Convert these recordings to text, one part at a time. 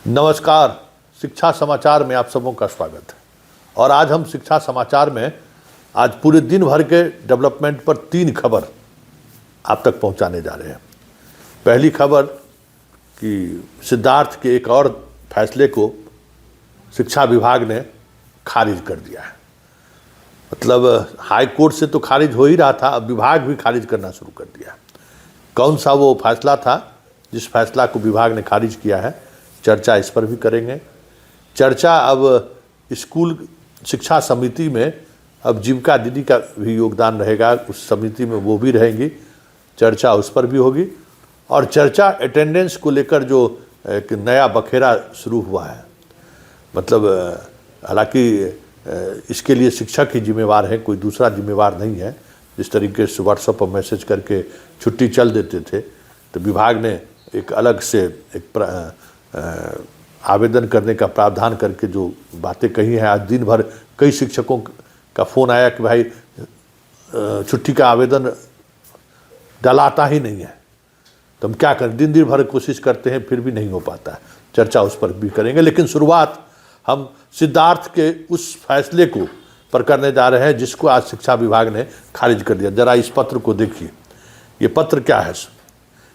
नमस्कार। शिक्षा समाचार में आप सबों का स्वागत है। और आज हम शिक्षा समाचार में आज पूरे दिन भर के डेवलपमेंट पर 3 खबर आप तक पहुंचाने जा रहे हैं। पहली खबर कि सिद्धार्थ के एक और फैसले को शिक्षा विभाग ने खारिज कर दिया है। मतलब हाई कोर्ट से तो खारिज हो ही रहा था, अब विभाग भी खारिज करना शुरू कर दिया। कौन सा वो फैसला था जिस फैसला को विभाग ने खारिज किया है, चर्चा इस पर भी करेंगे। चर्चा अब स्कूल शिक्षा समिति में अब जीविका दीदी का भी योगदान रहेगा, उस समिति में वो भी रहेंगी, चर्चा उस पर भी होगी। और चर्चा अटेंडेंस को लेकर जो एक नया बखेरा शुरू हुआ है, मतलब हालांकि इसके लिए शिक्षक ही जिम्मेवार है, कोई दूसरा जिम्मेवार नहीं है। जिस तरीके से व्हाट्सएप पर मैसेज करके छुट्टी चल देते थे, तो विभाग ने एक अलग से एक आवेदन करने का प्रावधान करके जो बातें कही हैं। आज दिन भर कई शिक्षकों का फ़ोन आया कि भाई छुट्टी का आवेदन डलाता ही नहीं है, तो हम क्या करें, दिन भर कोशिश करते हैं फिर भी नहीं हो पाता है। चर्चा उस पर भी करेंगे, लेकिन शुरुआत हम सिद्धार्थ के उस फैसले को पर करने जा रहे हैं जिसको आज शिक्षा विभाग ने खारिज कर दिया। जरा इस पत्र को देखिए, ये पत्र क्या है।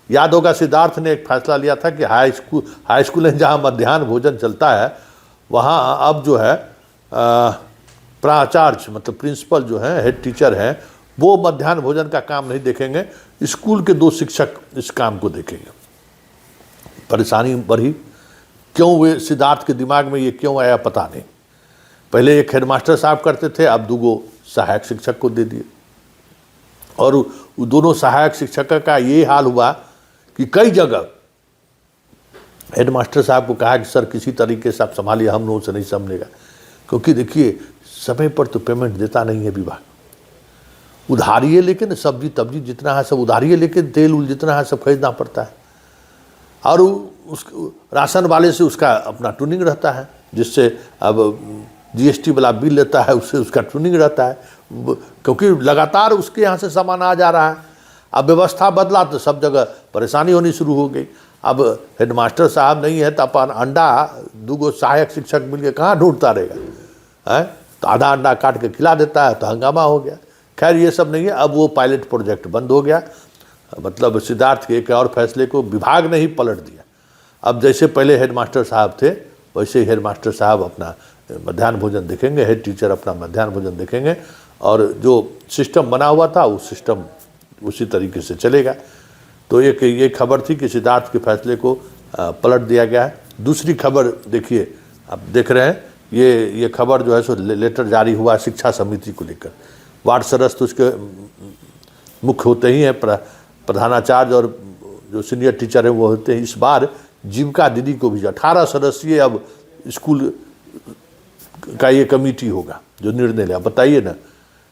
याद होगा सिद्धार्थ ने एक फैसला लिया था कि हाई स्कूल में जहाँ मध्याह्न भोजन चलता है वहाँ अब जो है प्राचार्य मतलब प्रिंसिपल जो है, हेड टीचर हैं, वो मध्याह्न भोजन का काम नहीं देखेंगे, स्कूल के 2 शिक्षक इस काम को देखेंगे। परेशानी बढ़ी। क्यों वे सिद्धार्थ के दिमाग में ये क्यों आया पता नहीं। पहले एक हेडमास्टर साहब करते थे, अब 2 सहायक शिक्षक को दे दिए। और वो दोनों सहायक शिक्षक का ये हाल हुआ कि कई जगह हेडमास्टर साहब को कहा कि सर किसी तरीके से आप संभालिए, हम लोगों से नहीं संभलेगा। क्योंकि देखिए समय पर तो पेमेंट देता नहीं है विभाग। उधारी है, लेकिन सब्जी तब्जी जितना है सब उधारी है, लेकिन तेल उल जितना है सब खरीदना पड़ता है। और उस राशन वाले से उसका अपना ट्यूनिंग रहता है, जिससे अब जीएसटी वाला बिल लेता है, उससे उसका ट्यूनिंग रहता है, क्योंकि लगातार उसके यहाँ से सामान आ जा रहा है। अब व्यवस्था बदला तो सब जगह परेशानी होनी शुरू हो गई। अब हेडमास्टर साहब नहीं है तो अपन अंडा 2 सहायक शिक्षक मिल के कहाँ ढूंढता रहेगा है, तो आधा अंडा काट के खिला देता है, तो हंगामा हो गया। खैर ये सब नहीं है, अब वो पायलट प्रोजेक्ट बंद हो गया। मतलब सिद्धार्थ के एक और फैसले को विभाग ने ही पलट दिया। अब जैसे पहले हेडमास्टर साहब थे वैसे ही हेडमास्टर साहब अपना मध्याह्न भोजन देखेंगे, हेड टीचर अपना मध्याह्न भोजन देखेंगे, और जो सिस्टम बना हुआ था वो सिस्टम उसी तरीके से चलेगा। तो एक ये खबर थी कि सिद्धार्थ के फैसले को पलट दिया गया है। दूसरी खबर देखिए, आप देख रहे हैं, ये खबर जो है सो लेटर जारी हुआ शिक्षा समिति को लेकर। वार्ड सदस्य उसके मुख्य होते ही हैं, प्रधानाचार्य और जो सीनियर टीचर हैं वो होते हैं। इस बार जीविका दीदी को भी 18 सदस्यीय अब स्कूल का ये कमेटी होगा जो निर्णय लिया। बताइए ना,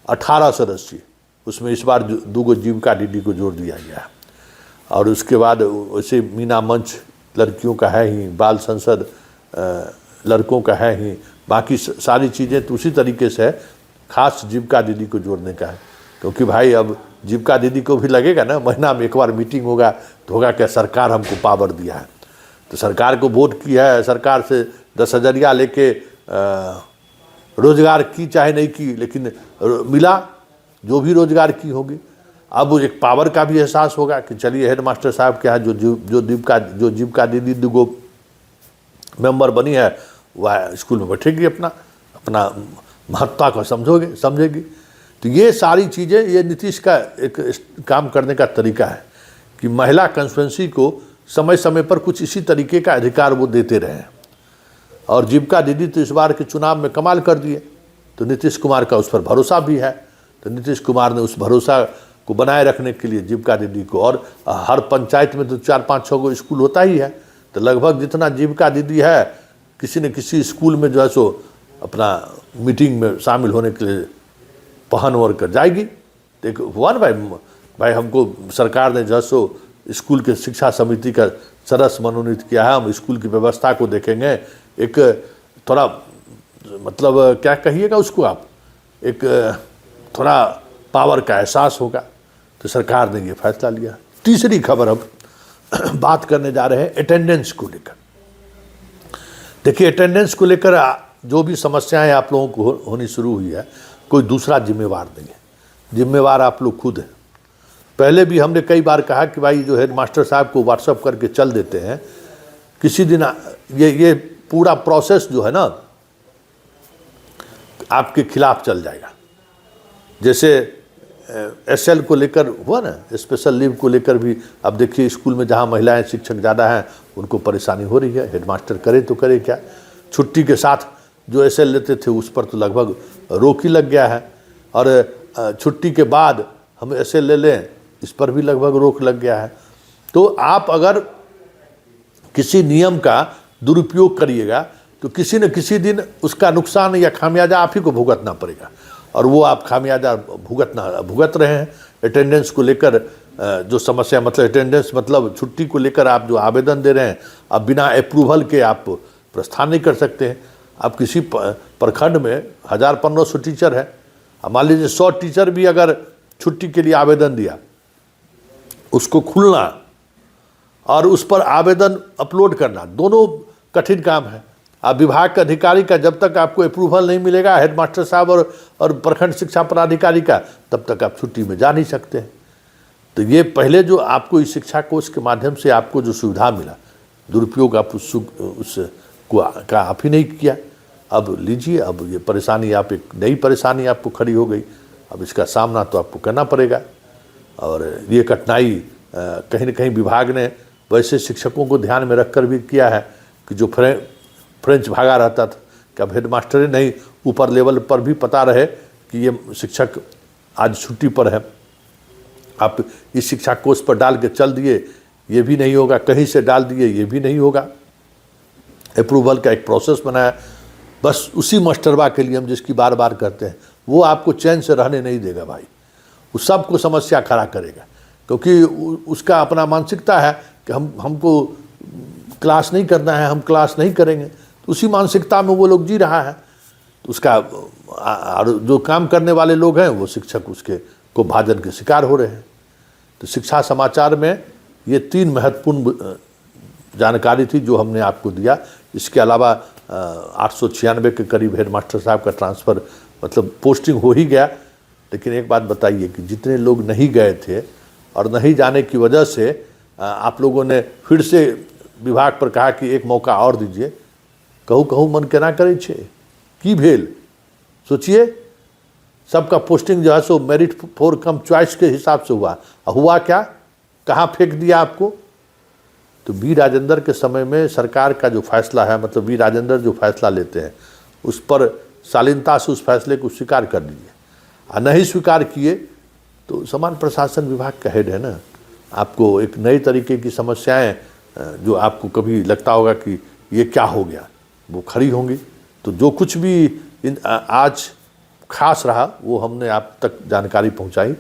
18 सदस्य, उसमें इस बार 2 जीविका दीदी को जोड़ दिया गया है। और उसके बाद वैसे मीना मंच लड़कियों का है ही, बाल संसद लड़कों का है ही, बाकी सारी चीज़ें तो उसी तरीके से है। खास जीविका दीदी को जोड़ने का है, क्योंकि भाई अब जीविका दीदी को भी लगेगा ना, महीना में एक बार मीटिंग होगा तो होगा क्या, सरकार हमको पावर दिया है, तो सरकार को वोट किया है, सरकार से 10,000 लेके रोजगार की चाहे नहीं की, लेकिन मिला जो भी रोजगार की होगी। अब एक पावर का भी एहसास होगा कि चलिए हेडमास्टर साहब के यहाँ जो जीविका दीदी 2 मेंबर बनी है वह स्कूल में बैठेगी, अपना महत्ता को समझेगी। तो ये सारी चीज़ें, ये नीतीश का एक काम करने का तरीका है कि महिला कंस्टिट्यूएंसी को समय समय पर कुछ इसी तरीके का अधिकार वो देते रहे हैं। और जीविका दीदी तो इस बार के चुनाव में कमाल कर दिए, तो नीतीश कुमार का उस पर भरोसा भी है। तो नीतीश कुमार ने उस भरोसा को बनाए रखने के लिए जीविका दीदी को, और हर पंचायत में तो 4-5-6 गो स्कूल होता ही है, तो लगभग जितना जीविका दीदी है किसी न किसी स्कूल में जो है सो अपना मीटिंग में शामिल होने के लिए पहन ओढ़ कर जाएगी। एक हुआ ना भाई हमको सरकार ने जो है सो स्कूल के शिक्षा समिति का सदस्य मनोनीत किया है, हम स्कूल की व्यवस्था को देखेंगे। एक थोड़ा मतलब क्या कहिएगा उसको आप, एक थोड़ा पावर का एहसास होगा, तो सरकार ने ये फैसला लिया। तीसरी खबर अब बात करने जा रहे हैं अटेंडेंस को लेकर। देखिए, अटेंडेंस को लेकर जो भी समस्याएं आप लोगों को होनी शुरू हुई है, कोई दूसरा जिम्मेवार नहीं है, जिम्मेवार आप लोग खुद हैं। पहले भी हमने कई बार कहा कि भाई जो हेड मास्टर साहब को व्हाट्सअप करके चल देते हैं, किसी दिन ये पूरा प्रोसेस जो है ना आपके खिलाफ चल जाएगा। जैसे एसएल को लेकर हुआ ना, स्पेशल लीव को लेकर भी अब देखिए स्कूल में जहाँ महिलाएं शिक्षक ज़्यादा हैं उनको परेशानी हो रही है, हेडमास्टर करे तो करे क्या। छुट्टी के साथ जो एसएल लेते थे उस पर तो लगभग रोक ही लग गया है, और छुट्टी के बाद हम एसएल ले लें इस पर भी लगभग रोक लग गया है। तो आप अगर किसी नियम का दुरुपयोग करिएगा तो किसी न किसी दिन उसका नुकसान या खामियाजा आप ही को भुगतना पड़ेगा, और वो आप खामियाजा भुगत रहे हैं। अटेंडेंस को लेकर जो समस्या, मतलब अटेंडेंस मतलब छुट्टी को लेकर आप जो आवेदन दे रहे हैं, अब बिना अप्रूवल के आप प्रस्थान नहीं कर सकते हैं। अब किसी प्रखंड में 1500 टीचर है, अब मान लीजिए 100 टीचर भी अगर छुट्टी के लिए आवेदन दिया, उसको खुलना और उस पर आवेदन अपलोड करना दोनों कठिन काम है। अब विभाग के अधिकारी का जब तक आपको अप्रूवल नहीं मिलेगा, हेडमास्टर साहब और प्रखंड शिक्षा पदाधिकारी का, तब तक आप छुट्टी में जा नहीं सकते हैं। तो ये पहले जो आपको इस शिक्षा कोष के माध्यम से आपको जो सुविधा मिला, दुरुपयोग आप उसको का आप ही नहीं किया। अब लीजिए, अब ये परेशानी, आप एक नई परेशानी आपको खड़ी हो गई, अब इसका सामना तो आपको करना पड़ेगा। और ये कठिनाई कहीं न कहीं विभाग ने वैसे शिक्षकों को ध्यान में रखकर भी किया है कि जो फ्रेंच भागा रहता था कि अब हेडमास्टर नहीं, ऊपर लेवल पर भी पता रहे कि ये शिक्षक आज छुट्टी पर है, आप इस शिक्षा कोष पर डाल के चल दिए ये भी नहीं होगा, कहीं से डाल दिए ये भी नहीं होगा। अप्रूवल का एक प्रोसेस बनाया, बस उसी मास्टरवा के लिए हम जिसकी बार बार करते हैं, वो आपको चैन से रहने नहीं देगा भाई, वो सबको समस्या खड़ा करेगा, क्योंकि उसका अपना मानसिकता है कि हमको क्लास नहीं करना है, हम क्लास नहीं करेंगे। तो उसी मानसिकता में वो लोग जी रहा है, तो उसका और जो काम करने वाले लोग हैं वो शिक्षक उसके को भाजन के शिकार हो रहे हैं। तो शिक्षा समाचार में ये 3 महत्वपूर्ण जानकारी थी जो हमने आपको दिया। इसके अलावा 896 के करीब हेडमास्टर साहब का ट्रांसफ़र मतलब पोस्टिंग हो ही गया। लेकिन एक बात बताइए कि जितने लोग नहीं गए थे और नहीं जाने की वजह से आप लोगों ने फिर से विभाग पर कहा कि एक मौका और दीजिए, कहूँ मन केना करे छे की भेल। सोचिए, सबका पोस्टिंग जो है सो मेरिट फॉर कम चॉइस के हिसाब से हुआ क्या, कहाँ फेंक दिया आपको। तो वी राजेंद्र के समय में सरकार का जो फैसला है, मतलब वी राजेंद्र जो फैसला लेते हैं उस पर शालीनता से उस फैसले को स्वीकार कर लीजिए, और नहीं स्वीकार किए तो समान प्रशासन विभाग का हेड है ना, आपको एक नई तरीके की समस्याएं जो आपको कभी लगता होगा कि ये क्या हो गया, वो खड़ी होंगी। तो जो कुछ भी आज खास रहा वो हमने आप तक जानकारी पहुंचाई।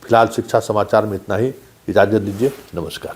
फिलहाल शिक्षा समाचार में इतना ही, इजाज़त दीजिए, नमस्कार।